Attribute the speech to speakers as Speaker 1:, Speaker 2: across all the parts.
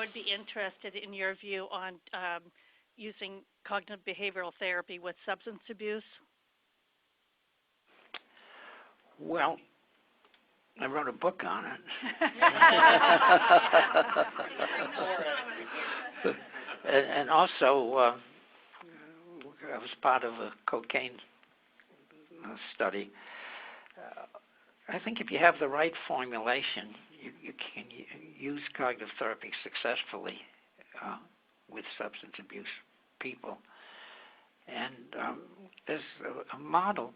Speaker 1: would be interested in your view on using cognitive behavioral therapy with substance abuse.
Speaker 2: Well, I wrote a book on it. And also, I was part of a cocaine study. I think if you have the right formulation, you can use cognitive therapy successfully with substance abuse people. And there's a model,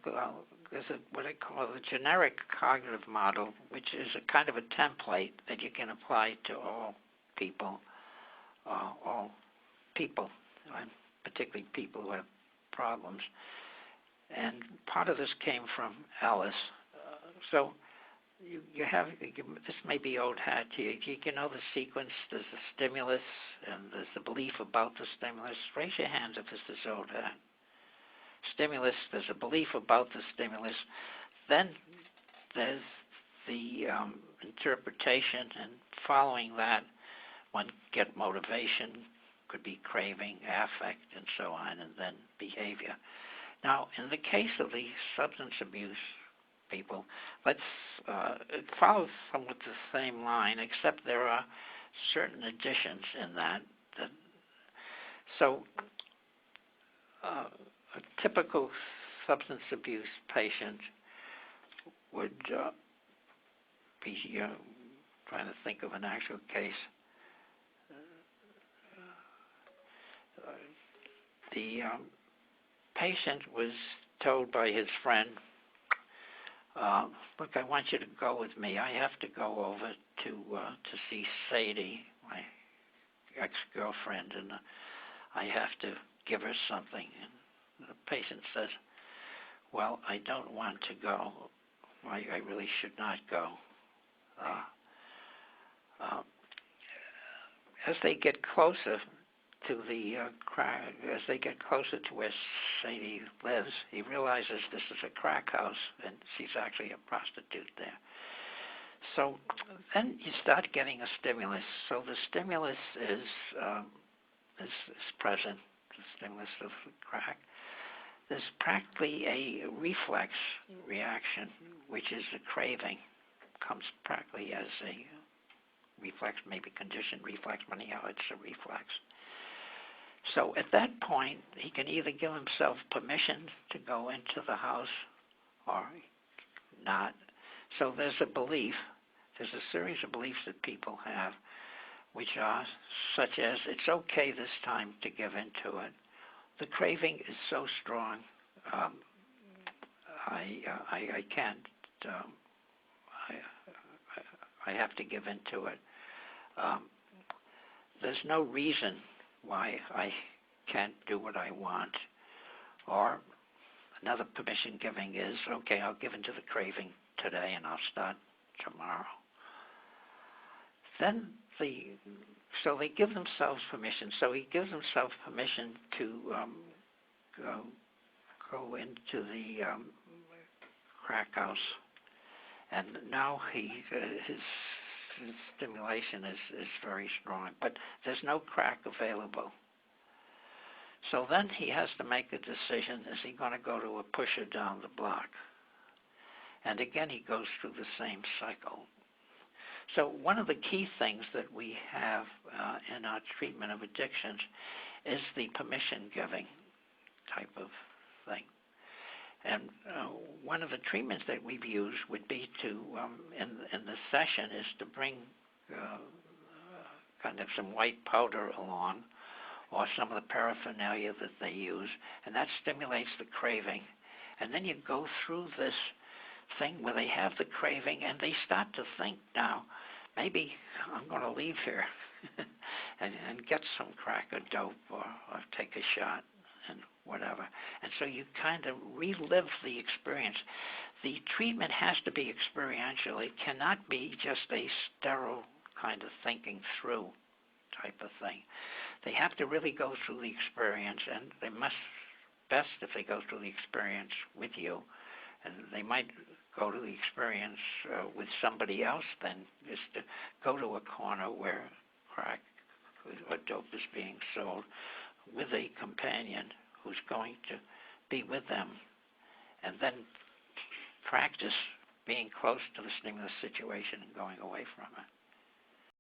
Speaker 2: there's what I call the generic cognitive model, which is a kind of a template that you can apply to all people, and particularly people who have problems. And part of this came from Ellis. So you have, this may be old hat to you. You know the sequence, there's the stimulus, and there's the belief about the stimulus. Raise your hands if this is old hat. Stimulus, there's a belief about the stimulus. Then there's the interpretation, and following that, one get motivation, could be craving, affect, and so on, and then behavior. Now, in the case of the substance abuse people, it follows somewhat the same line, except there are certain additions in that. So, a typical substance abuse patient would be trying to think of an actual case. The patient was told by his friend, look, I want you to go with me. I have to go over to see Sadie, my ex-girlfriend, and I have to give her something. And the patient says, well, I don't want to go. I really should not go. As they get closer to as they get closer to where Sadie lives, he realizes this is a crack house, and she's actually a prostitute there. So then you start getting a stimulus. So the stimulus is present, the stimulus of the crack. There's practically a reflex reaction, which is a craving. Comes practically as a reflex, maybe conditioned reflex, but anyhow, it's a reflex. So at that point, he can either give himself permission to go into the house or not. So there's a belief, there's a series of beliefs that people have, which are such as, it's okay this time to give into it. The craving is so strong, I can't, I have to give into it. There's no reason why I can't do what I want. Or another permission giving is, okay, I'll give into the craving today and I'll start tomorrow. Then so they give themselves permission. So he gives himself permission to go into the crack house, and now his stimulation is very strong, but there's no crack available. So then he has to make a decision: is he going to go to a pusher down the block? And again, he goes through the same cycle. So one of the key things that we have in our treatment of addictions is the permission-giving type of thing. And one of the treatments that we've used would be to, in the session, is to bring kind of some white powder along, or some of the paraphernalia that they use, and that stimulates the craving. And then you go through this thing where they have the craving and they start to think, now, maybe I'm going to leave here and get some crack or dope or take a shot and whatever. And so you kind of relive the experience. The treatment has to be experiential. It cannot be just a sterile kind of thinking through type of thing. They have to really go through the experience, and they must, best if they go through the experience with you. And they might go to the experience with somebody else, then is to go to a corner where crack or dope is being sold, with a companion who's going to be with them, and then practice being close to the stimulus situation and going away from it.